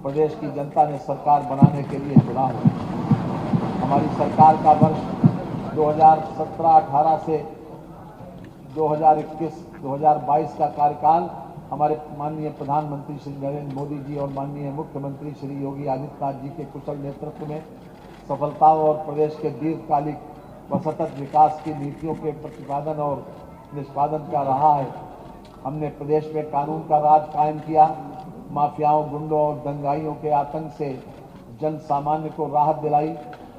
प्रदेश की जनता ने सरकार बनाने के लिए चुना है। हमारी सरकार का वर्ष 2017-18 से 2021-2022 का कार्यकाल हमारे माननीय प्रधानमंत्री श्री नरेंद्र मोदी जी और माननीय मुख्यमंत्री श्री योगी आदित्यनाथ जी के कुशल नेतृत्व में सफलताओं और प्रदेश के दीर्घकालिक व सतत विकास की नीतियों के प्रतिपादन और निष्पादन का रहा है। हमने प्रदेश में कानून का राज कायम किया, माफियाओं, गुंडों और दंगाइयों के आतंक से जन सामान्य को राहत दिलाई,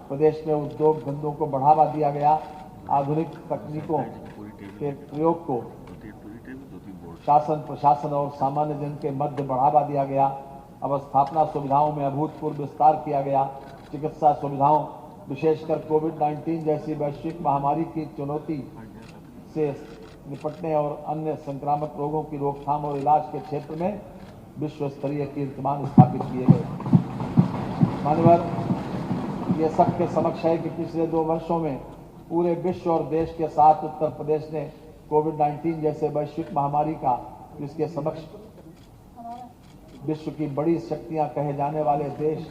प्रदेश में उद्योग धंधों को बढ़ावा दिया गया, आधुनिक तकनीकों के प्रयोग को शासन, प्रशासन और सामान्य जन के मध्य बढ़ावा दिया गया, अवस्थापना सुविधाओं में अभूतपूर्व विस्तार किया गया, चिकित्सा सुविधाओं विशेषकर कोविड-19 जैसी वैश्विक महामारी की चुनौती से निपटने और अन्य संक्रामक रोगों की रोकथाम और इलाज के क्षेत्र में विश्व स्तरीय कीर्तिमान स्थापित किए गए। मान्यवर, ये सबके समक्ष है कि पिछले 2 वर्षों में पूरे विश्व और देश के साथ उत्तर प्रदेश ने कोविड-19 जैसे वैश्विक महामारी का, जिसके समक्ष विश्व की बड़ी शक्तियां कहे जाने वाले देश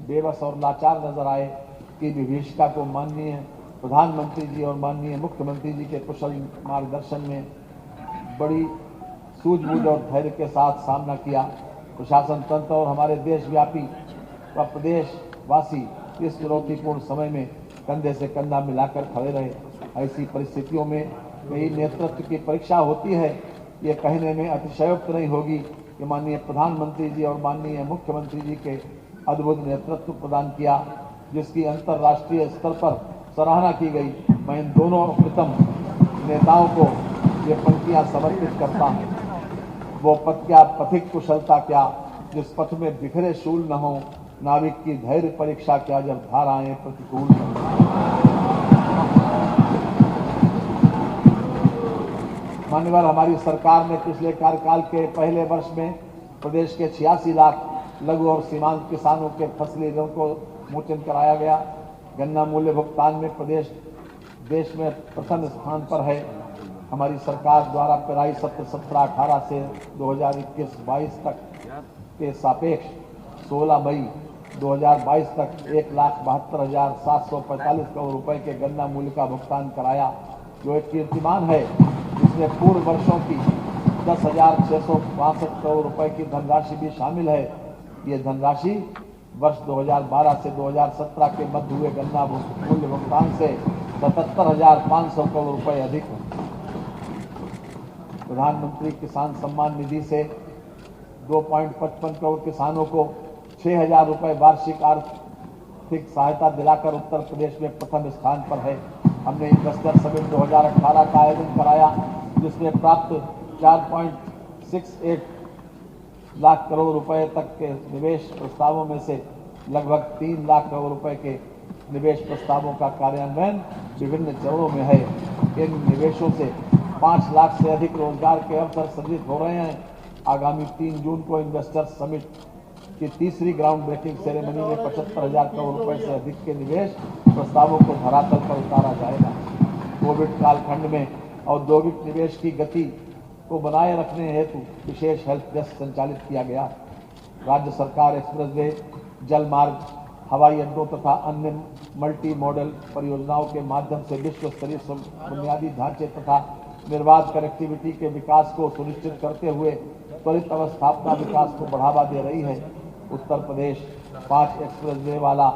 बेबस और लाचार नजर आए, की विभीषिका को माननीय प्रधानमंत्री जी और माननीय मुख्यमंत्री जी के कुशल मार्गदर्शन में बड़ी सूझबूझ और धैर्य के साथ सामना किया। प्रशासन तंत्र और हमारे देशव्यापी व प्रदेशवासी इस चुनौतीपूर्ण समय में कंधे से कंधा मिलाकर खड़े रहे। ऐसी परिस्थितियों में कई नेतृत्व की परीक्षा होती है। ये कहने में अतिशयोक्त नहीं होगी कि माननीय प्रधानमंत्री जी और माननीय मुख्यमंत्री जी के अद्भुत नेतृत्व प्रदान किया, जिसकी अंतर्राष्ट्रीय स्तर पर सराहना की गई। मैं इन दोनों उत्तम नेताओं को ये पंक्तियां समर्पित करता हूँ। वो पथ क्या, पथिक कुशलता क्या, जिस पथ में बिखरे शूल न हो, नाविक की धैर्य परीक्षा क्या, जब धाराएं प्रतिकूल न हो। मान्यवर, हमारी सरकार ने पिछले कार्यकाल के पहले वर्ष में प्रदेश के 86 लाख लघु और सीमांत किसानों के फसली ऋण को मोचन कराया गया। गन्ना मूल्य भुगतान में प्रदेश देश में प्रथम स्थान पर है। हमारी सरकार द्वारा पेराई सत्र 17-18 से 2021-22 तक के सापेक्ष 16 मई 2022 तक 1,72,745 करोड़ रुपए के गन्ना मूल्य का भुगतान कराया, जो एक कीर्तिमान है, जिसमें पूर्व वर्षों की 10,662 करोड़ रुपए की धनराशि भी शामिल है। ये धनराशि वर्ष 2012 से 2017 के मध्य हुए गन्ना मूल्य भुगतान से 77,500 करोड़ रुपए अधिक है। प्रधानमंत्री किसान सम्मान निधि से 2.55 करोड़ किसानों को 6,000 रुपए वार्षिक आर्थिक सहायता दिलाकर उत्तर प्रदेश में प्रथम स्थान पर है। हमने इन्वेस्टर समिट 2018 का आयोजन कराया, जिसमें प्राप्त 4.68 लाख करोड़ रुपए तक के निवेश प्रस्तावों में से लगभग 3 लाख करोड़ रुपए के निवेश प्रस्तावों का कार्यान्वयन विभिन्न चरणों में है। इन निवेशों से 5 लाख से अधिक रोजगार के अवसर सृजित हो रहे हैं। आगामी 3 जून को इन्वेस्टर समिट की तीसरी ग्राउंड ब्रेकिंग सेरेमनी में 75,000 करोड़ रुपए से अधिक के निवेश प्रस्तावों को धरातल पर उतारा जाएगा। कोविड कालखंड में औद्योगिक निवेश की गति को बनाए रखने हेतु विशेष हेल्प डेस्क संचालित किया गया। राज्य सरकार एक्सप्रेसवे, जल मार्ग, हवाई अड्डों तथा अन्य मल्टी मॉडल परियोजनाओं के माध्यम से विश्व स्तरीय बुनियादी ढांचे तथा निर्बाध कनेक्टिविटी के विकास को सुनिश्चित करते हुए त्वरित अवस्थापना विकास को बढ़ावा दे रही है। उत्तर प्रदेश 5 एक्सप्रेसवे वाला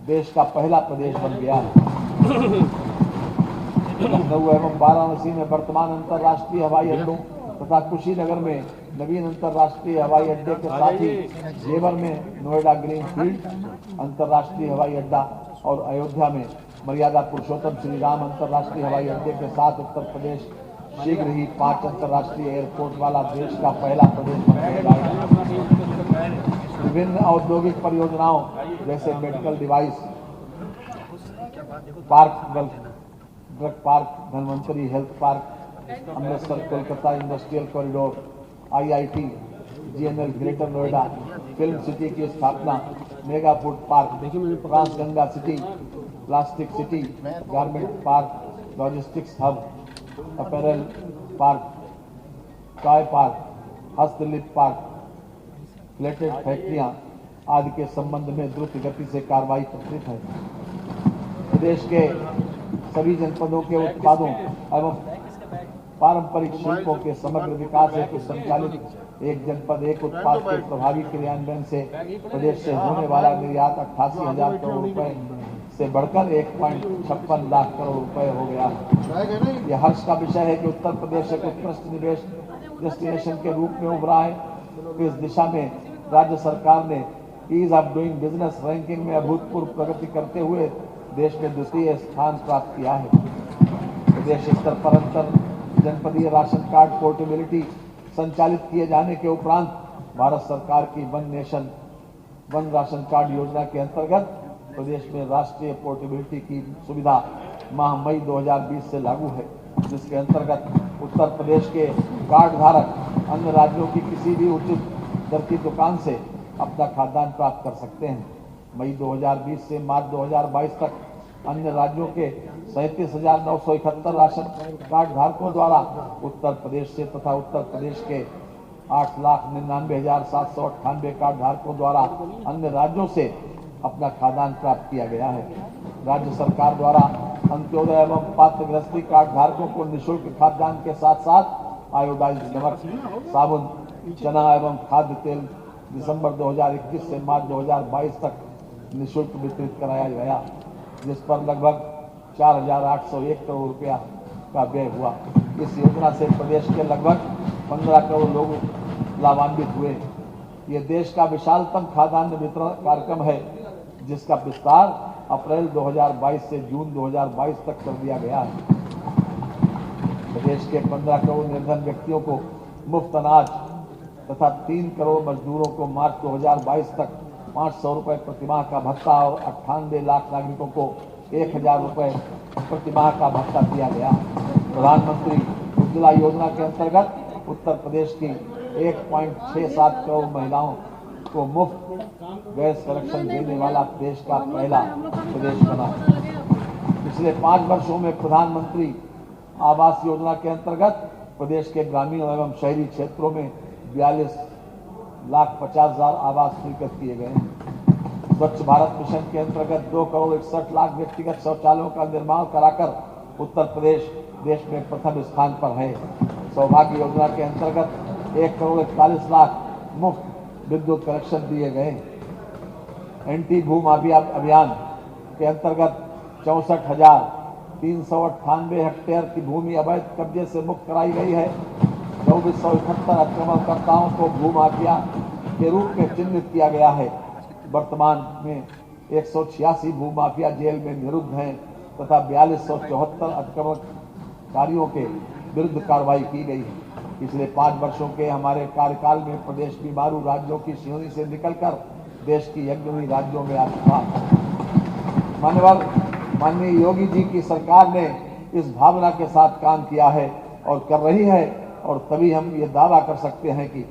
देश का पहला प्रदेश बन गया है। लखनऊ एवं वाराणसी में वर्तमान अंतर्राष्ट्रीय हवाई अड्डों तथा कुशीनगर में नवीन अंतर्राष्ट्रीय हवाई अड्डे के साथ ही जेवर में नोएडा ग्रीन फील्ड अंतर्राष्ट्रीय हवाई अड्डा और अयोध्या में मर्यादा पुरुषोत्तम श्री राम अंतर्राष्ट्रीय हवाई अड्डे के साथ उत्तर प्रदेश शीघ्र ही 5 अंतर्राष्ट्रीय एयरपोर्ट वाला देश का पहला प्रदेश बनने जाएगा। विभिन्न औद्योगिक परियोजनाओं जैसे medical device park, drug park, Dhanvantari health park, Amritsar Kolkata industrial corridor, IIT, GNL greater Noida, film city की स्थापना, mega food park, trans Ganga city, plastic city, garment park, logistics hub, apparel park, toy park, हस्तशिल्प पार्क, प्लेटेड फैक्ट्रियां, आदि के संबंध में द्रुत गति से कार्रवाई प्रचलित है। प्रदेश के सभी जनपदों के उत्पादों एवं पारंपरिक शिल्पों के समग्र विकास हेतु संचालित एक जनपद एक उत्पाद के प्रभावी क्रियान्वयन से प्रदेश से होने वाला निर्यात 88,000 करोड़ रुपए से बढ़कर 1.56 लाख करोड़ रुपए हो गया है। यह हर्ष का विषय है कि उत्तर प्रदेश एक उत्कृष्ट निवेश डेस्टिनेशन के रूप में उभरा है। इस दिशा में राज्य सरकार ने ease of doing business ranking में अभूतपूर्व प्रगति करते हुए देश में द्वितीय स्थान प्राप्त किया है। प्रदेश स्तर पर अंतर जनपदीय राशन कार्ड पोर्टेबिलिटी संचालित किए जाने के उपरांत भारत सरकार की one nation one ration card योजना के अंतर्गत प्रदेश में राष्ट्रीय पोर्टेबिलिटी की सुविधा माह मई 2020 से लागू है, जिसके अंतर्गत उत्तर प्रदेश के कार्ड धारक अन्य राज्यों की किसी भी उचित दर की दुकान से अपना खाद्यान्न प्राप्त कर सकते हैं। मई 2020 से मार्च 2022 तक अन्य राज्यों के 37,971 राशन कार्ड धारकों द्वारा उत्तर प्रदेश से तथा उत्तर प्रदेश के 8,99,798 कार्ड धारकों द्वारा अन्य राज्यों से अपना खाद्यान्न प्राप्त किया गया है। राज्य सरकार द्वारा अंत्योदय एवं पात्र गृहस्थी कार्ड धारकों को निःशुल्क खाद्यान्न के साथ साथ आयोडाइज्ड नमक, साबुन, चना एवं खाद्य तेल दिसंबर 2021 से मार्च 2022 तक निःशुल्क वितरित कराया गया, जिस पर लगभग 4,801 करोड़ रुपया का व्यय हुआ। इस योजना से प्रदेश के लगभग 15 करोड़ लोग लाभान्वित हुए। ये देश का विशालतम खाद्यान्न वितरण कार्यक्रम है, जिसका विस्तार अप्रैल 2022 से जून 2022 तक कर दिया गया है। प्रदेश के 15 करोड़ निर्धन व्यक्तियों को मुफ्त अनाज तथा 3 करोड़ मजदूरों को मार्च 2022 तक 500 रुपए प्रतिमाह का भत्ता और 98 लाख नागरिकों को 1,000 रुपए प्रतिमाह का भत्ता दिया गया। प्रधानमंत्री उज्ज्वला योजना के अंतर्गत उत्तर प्रदेश की 1.67 करोड़ महिलाओं को मुफ्त गैस कनेक्शन देने वाला देश का पहला प्रदेश बना। पिछले 5 वर्षों में प्रधानमंत्री आवास योजना के अंतर्गत प्रदेश के ग्रामीण एवं शहरी क्षेत्रों में 42,50,000 आवास स्वीकृत किए गए हैं। स्वच्छ भारत मिशन के अंतर्गत 2 करोड़ 61 लाख व्यक्तिगत शौचालयों का निर्माण कराकर उत्तर प्रदेश देश में प्रथम स्थान पर है। सौभाग्य योजना के अंतर्गत 1 करोड़ 41 लाख मुफ्त विद्युत कनेक्शन दिए गए। एंटी भू माफिया अभियान के अंतर्गत 64,398 हेक्टेयर की भूमि अवैध कब्जे से मुक्त कराई गई है। 2,471 आक्रमणकर्ताओं को भू माफिया के रूप में चिन्हित किया गया है। वर्तमान में 186 भू माफिया जेल में निरुद्ध हैं तथा 4274 आक्रमणकारियों के विरुद्ध कार्रवाई की गई है। पिछले 5 वर्षों के हमारे कार्यकाल में प्रदेश बीमारू राज्यों की श्रेणी से निकलकर देश की अग्रणी राज्यों में आ चुका। माननीय माननीय योगी जी की सरकार ने इस भावना के साथ काम किया है और कर रही है, और तभी हम ये दावा कर सकते हैं कि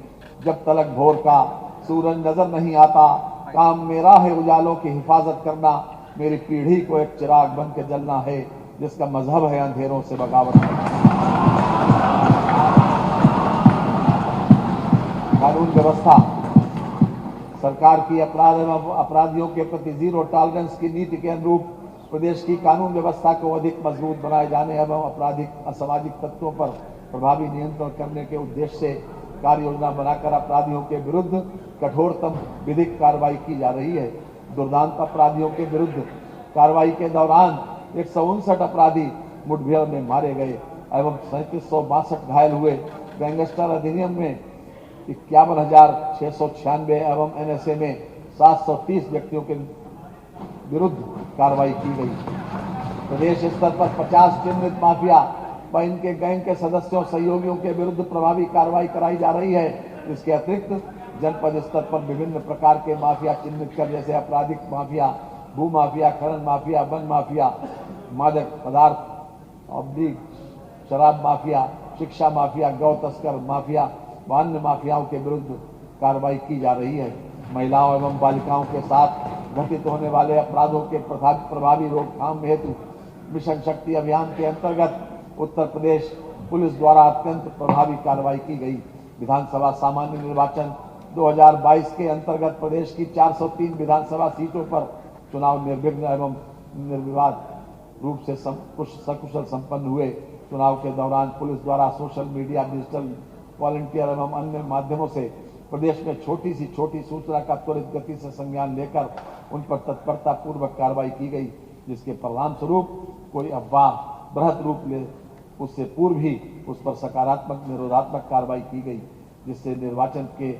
जब तलक भोर का सूरज नजर नहीं आता, काम मेरा है उजालों की हिफाजत करना, मेरी पीढ़ी को एक चिराग बन के जलना है, जिसका मजहब है अंधेरों से बगावत करना। कानून व्यवस्था सरकार की अपराध एवं अपराधियों के प्रति जीरो टॉलरेंस की नीति के अनुरूप प्रदेश की कानून व्यवस्था को अधिक मजबूत बनाए जाने एवं आपराधिक असामाजिक तत्वों पर प्रभावी नियंत्रण करने के उद्देश्य से कार्य योजना बनाकर अपराधियों के विरुद्ध कठोरतम विधिक कार्रवाई की जा रही है। दुर्दांत अपराधियों के विरुद्ध कार्रवाई के दौरान 159 अपराधी मुठभेड़ में मारे गए एवं 3762 घायल हुए। गैंगस्टर अधिनियम में 51,696 एवं एनएसए में 730 व्यक्तियों के विरुद्ध कार्रवाई की गई। प्रदेश स्तर पर 50 चिन्हित माफिया व इनके गैंग के सदस्यों सहयोगियों के विरुद्ध प्रभावी कार्रवाई कराई जा रही है। इसके अतिरिक्त जनपद स्तर पर विभिन्न प्रकार के माफिया चिन्हित कर, जैसे आपराधिक माफिया, भू माफिया, खनन माफिया, वन माफिया, मादक पदार्थ औद्योगिक शराब माफिया, शिक्षा माफिया, गौ तस्कर माफिया व अन्य माफियाओं के विरुद्ध कार्रवाई की जा रही है। महिलाओं एवं बालिकाओं के साथ घटित होने वाले अपराधों के प्रभावी रोकथाम हेतु मिशन शक्ति अभियान के अंतर्गत उत्तर प्रदेश पुलिस द्वारा अत्यंत प्रभावी कार्रवाई की गई। विधानसभा सामान्य निर्वाचन 2022 के अंतर्गत प्रदेश की 403 विधानसभा सीटों पर चुनाव निर्विघ्न एवं निर्विवाद रूप से सकुशल संपन्न हुए। चुनाव के दौरान पुलिस द्वारा सोशल मीडिया, डिजिटल वॉलंटियर एवं अन्य माध्यमों से प्रदेश में छोटी से छोटी सूचना का त्वरित गति से संज्ञान लेकर उन पर तत्परता पूर्वक कार्रवाई की गई, जिसके परिणाम स्वरूप कोई अफवाह बृहद रूप ले उससे पूर्व ही उस पर सकारात्मक निरोधात्मक कार्रवाई की गई, जिससे निर्वाचन के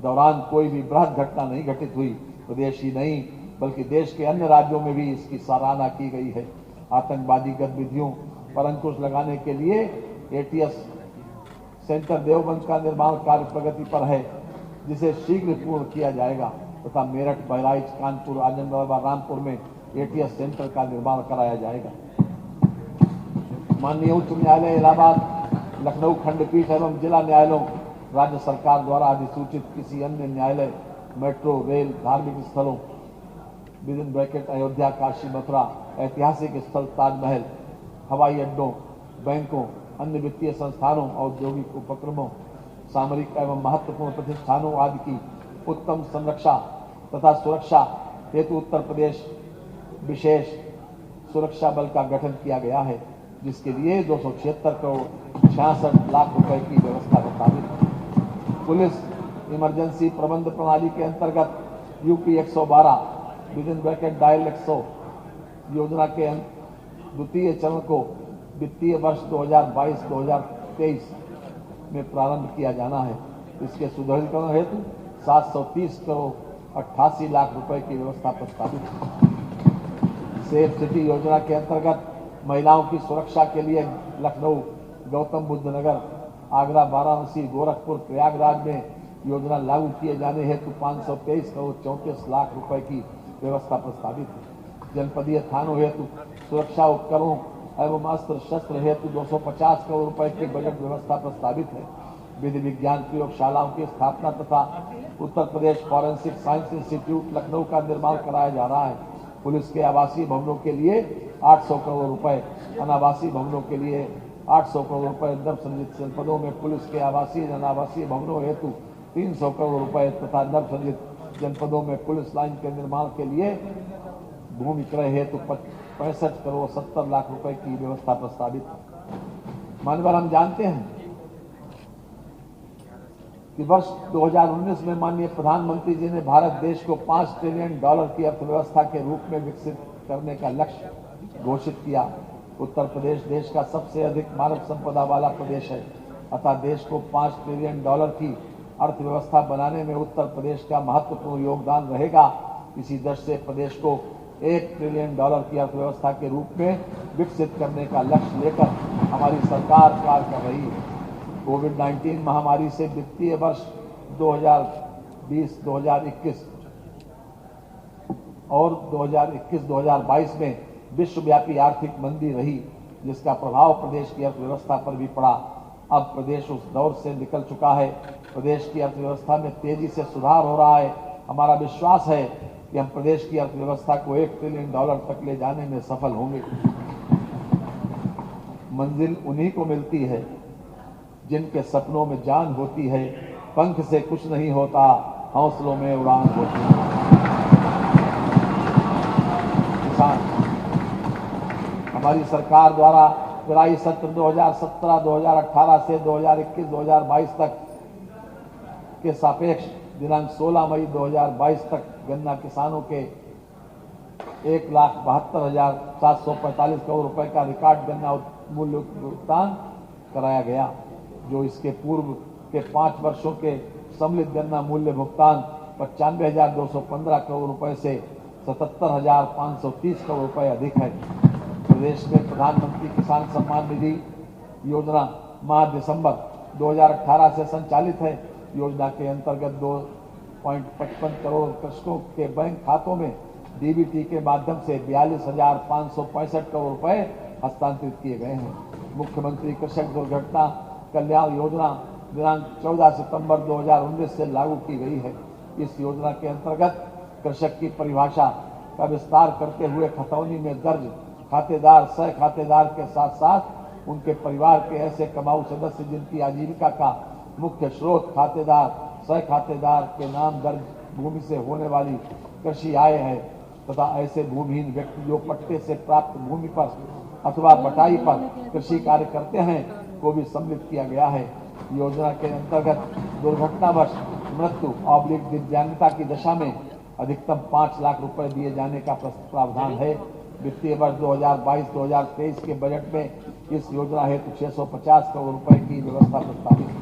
दौरान कोई भी बृहद घटना नहीं घटित हुई। प्रदेश ही नहीं बल्कि देश के अन्य राज्यों में भी इसकी सराहना की गई है। आतंकवादी गतिविधियों पर अंकुश लगाने के लिए एटीएस सेंटर देवबंद का निर्माण कार्य प्रगति पर है, जिसे शीघ्र पूर्ण किया जाएगा तथा मेरठ, बहराइच, कानपुर, आजमगढ़ व रामपुर में एटीएस सेंटर का निर्माण कराया जाएगा। माननीय उच्च न्यायालय इलाहाबाद, लखनऊ खंडपीठ एवं जिला न्यायालयों राज्य सरकार द्वारा अधिसूचित किसी अन्य न्यायालय, मेट्रो, रेल, धार्मिक स्थलों विदिन ब्रैकेट अयोध्या, काशी, मथुरा, ऐतिहासिक स्थल ताजमहल, हवाई अड्डों, बैंकों, अन्य वित्तीय संस्थानों, औद्योगिक उपक्रमों, सामरिक एवं महत्वपूर्ण प्रतिष्ठानों आदि की उत्तम संरक्षा तथा सुरक्षा हेतु उत्तर प्रदेश विशेष सुरक्षा बल का गठन किया गया है, जिसके लिए 276 करोड़ 66 लाख रुपए की व्यवस्था प्रस्तावित है। पुलिस इमरजेंसी प्रबंध प्रणाली के अंतर्गत यूपी 112 विदिन ब्रैकेट डायल 100 योजना के द्वितीय चरण को वित्तीय वर्ष 2022-2023 में प्रारंभ किया जाना है। इसके सुदृढ़ीकरण हेतु 730 करोड़ 88 लाख रुपए की व्यवस्था प्रस्तावित है। सेफ सिटी योजना के अंतर्गत महिलाओं की सुरक्षा के लिए लखनऊ, गौतम बुद्ध नगर, आगरा, वाराणसी, गोरखपुर, प्रयागराज में योजना लागू किए जाने हेतु 523 करोड़ 34 लाख रुपए की व्यवस्था प्रस्तावित है। जनपदीय थानों हेतु सुरक्षा उपकरणों एवं अस्त्र शस्त्र हेतु 250 करोड़ रुपए की बजट व्यवस्था प्रस्तावित है। विधि विज्ञान प्रयोगशालाओं की स्थापना तथा Uttar Pradesh forensic science institute Lucknow का निर्माण कराया जा रहा है। पुलिस के आवासीय भवनों के लिए 800 करोड़ रुपए, अनावासीय भवनों के लिए 800 करोड़ रुपए, नवसृजित जनपदों में पुलिस के आवासीय अनावासीय भवनों हेतु 300 करोड़ रुपए तथा नवसृजित जनपदों में पुलिस लाइन के निर्माण के लिए भूमि क्रय हेतु 65 करोड़ 70 लाख रुपए की व्यवस्था प्रस्तावित है। माननीय, हम जानते हैं कि वर्ष 2019 में माननीय प्रधानमंत्री जी ने भारत देश को $5 ट्रिलियन की अर्थव्यवस्था के रूप में विकसित करने का लक्ष्य घोषित किया। उत्तर प्रदेश देश का सबसे अधिक मानव संपदा वाला प्रदेश है, अतः देश को $5 ट्रिलियन की अर्थव्यवस्था बनाने में उत्तर प्रदेश का महत्वपूर्ण योगदान रहेगा। इसी दृष्टि से प्रदेश को $1 ट्रिलियन की अर्थव्यवस्था के रूप में विकसित करने का लक्ष्य लेकर हमारी सरकार कार्य कर रही है। कोविड-19 महामारी से वित्तीय वर्ष 2020-2021 और 2021-2022 में विश्वव्यापी आर्थिक मंदी रही, जिसका प्रभाव प्रदेश की अर्थव्यवस्था पर भी पड़ा। अब प्रदेश उस दौर से निकल चुका है। प्रदेश की अर्थव्यवस्था में तेजी से सुधार हो रहा है। हमारा विश्वास है कि हम प्रदेश की अर्थव्यवस्था को $1 ट्रिलियन तक ले जाने में सफल होंगे। मंजिल उन्हीं को मिलती है जिनके सपनों में जान होती है। पंख से कुछ नहीं होता, हौसलों में उड़ान होती है। किसान, हमारी सरकार द्वारा पेराई सत्र 2017-2018 से 2021-2022 तक के सापेक्ष दिनांक 16 मई 2022 तक गन्ना किसानों के 1,72,745 करोड़ रुपए का रिकॉर्ड गन्ना मूल्य भुगतान कराया गया, जो इसके पूर्व के 5 वर्षों के सम्मिलित गन्ना मूल्य भुगतान 95,215 करोड़ रुपए से 77,530 करोड़ रुपए अधिक है। प्रदेश में प्रधानमंत्री किसान सम्मान निधि योजना माह दिसंबर 2018 से संचालित है। योजना के अंतर्गत 2.55 करोड़ कृषकों के बैंक खातों में डीबीटी के माध्यम से 42,565 करोड़ रुपए हस्तांतरित किए गए हैं। मुख्यमंत्री कृषक दुर्घटना कल्याण योजना दिनांक 14 सितंबर 2019 से लागू की गई है। इस योजना के अंतर्गत कृषक की परिभाषा का विस्तार करते हुए खतौनी में दर्ज खातेदार, सह खातेदार के साथ साथ उनके परिवार के ऐसे कमाऊ सदस्य जिनकी आजीविका का मुख्य स्रोत खातेदार, सह खातेदार के नाम दर्ज भूमि से होने वाली कृषि आय है तथा ऐसे भूमिहीन व्यक्ति जो पट्टे से प्राप्त भूमि पर अथवा बटाई पर कृषि कार्य करते हैं को भी सम्मिलित किया गया है। योजना के अंतर्गत दुर्घटनावश मृत्यु ऑब्लिक दिव्यांगता की दशा में अधिकतम 5 लाख रुपए दिए जाने का प्रावधान है। वित्तीय वर्ष 2022-2023 के बजट में इस योजना हेतु 650 करोड़ रुपए की व्यवस्था प्रस्तावित है।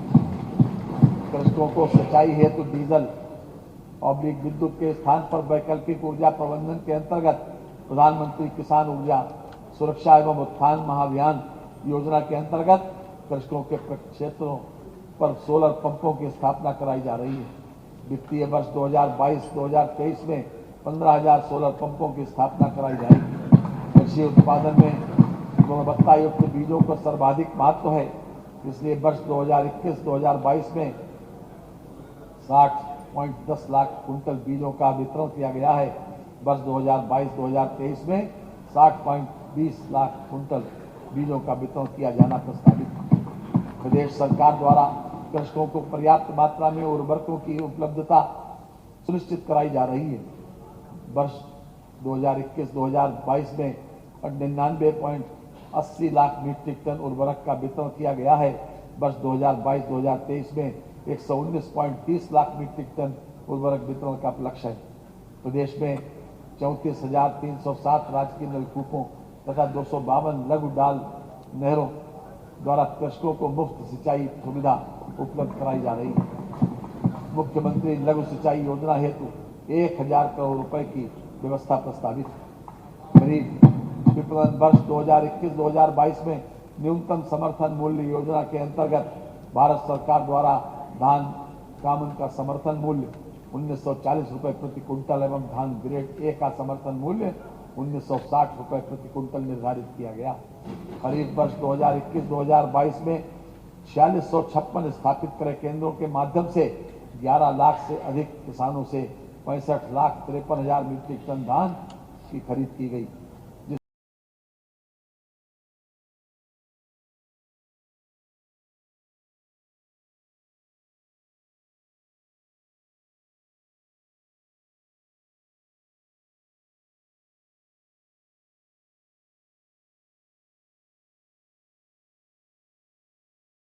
कृषकों को सिंचाई हेतु डीजल ऑब्लिक विद्युत के स्थान पर वैकल्पिक ऊर्जा प्रबंधन के अंतर्गत प्रधानमंत्री किसान ऊर्जा सुरक्षा एवं उत्थान महाअभियान योजना के अंतर्गत कृषकों के क्षेत्रों पर सोलर पंपों की स्थापना कराई जा रही है। वित्तीय वर्ष 2022-2023 में 15,000 सोलर पंपों की स्थापना कराई जाएगी। कृषि उत्पादन में गुणवत्ता युक्त बीजों का सर्वाधिक महत्व है, इसलिए वर्ष 2021-2022 में 60.10 लाख कुंटल बीजों का वितरण किया गया है। वर्ष 2022-2023 में 60.20 लाख कुंटल बीजों का वितरण किया जाना प्रस्तावित है। प्रदेश सरकार द्वारा कृषकों को पर्याप्त मात्रा में उर्वरकों की उपलब्धता सुनिश्चित कराई जा रही है। वर्ष 2021-2022 में 99.80 लाख मीट्रिक टन उर्वरक का वितरण किया गया है। वर्ष 2022-2023 में 119.30 लाख मीट्रिक टन उर्वरक वितरण का लक्ष्य है। प्रदेश में 34,307 राजकीय नलकूपों तथा 252 लघु डाल नहरों द्वारा कृषकों को मुफ्त सिंचाई सुविधा उपलब्ध कराई जा रही है। मुख्यमंत्री लघु सिंचाई योजना हेतु 1,000 करोड़ रुपए की व्यवस्था प्रस्तावित है। खरीफ विपणन वर्ष 2021-2022 में न्यूनतम समर्थन मूल्य योजना के अंतर्गत भारत सरकार द्वारा धान कामन का समर्थन मूल्य 1940 रुपए प्रति कुंटल एवं धान ग्रेड ए का समर्थन मूल्य 1960 रुपए प्रति कुंटल निर्धारित किया गया। खरीफ वर्ष 2021-2022 में 4656 स्थापित क्रय केंद्रों के माध्यम से 11 लाख से अधिक किसानों से 65,53,000 मीट्रिक टन धान की खरीद की गई।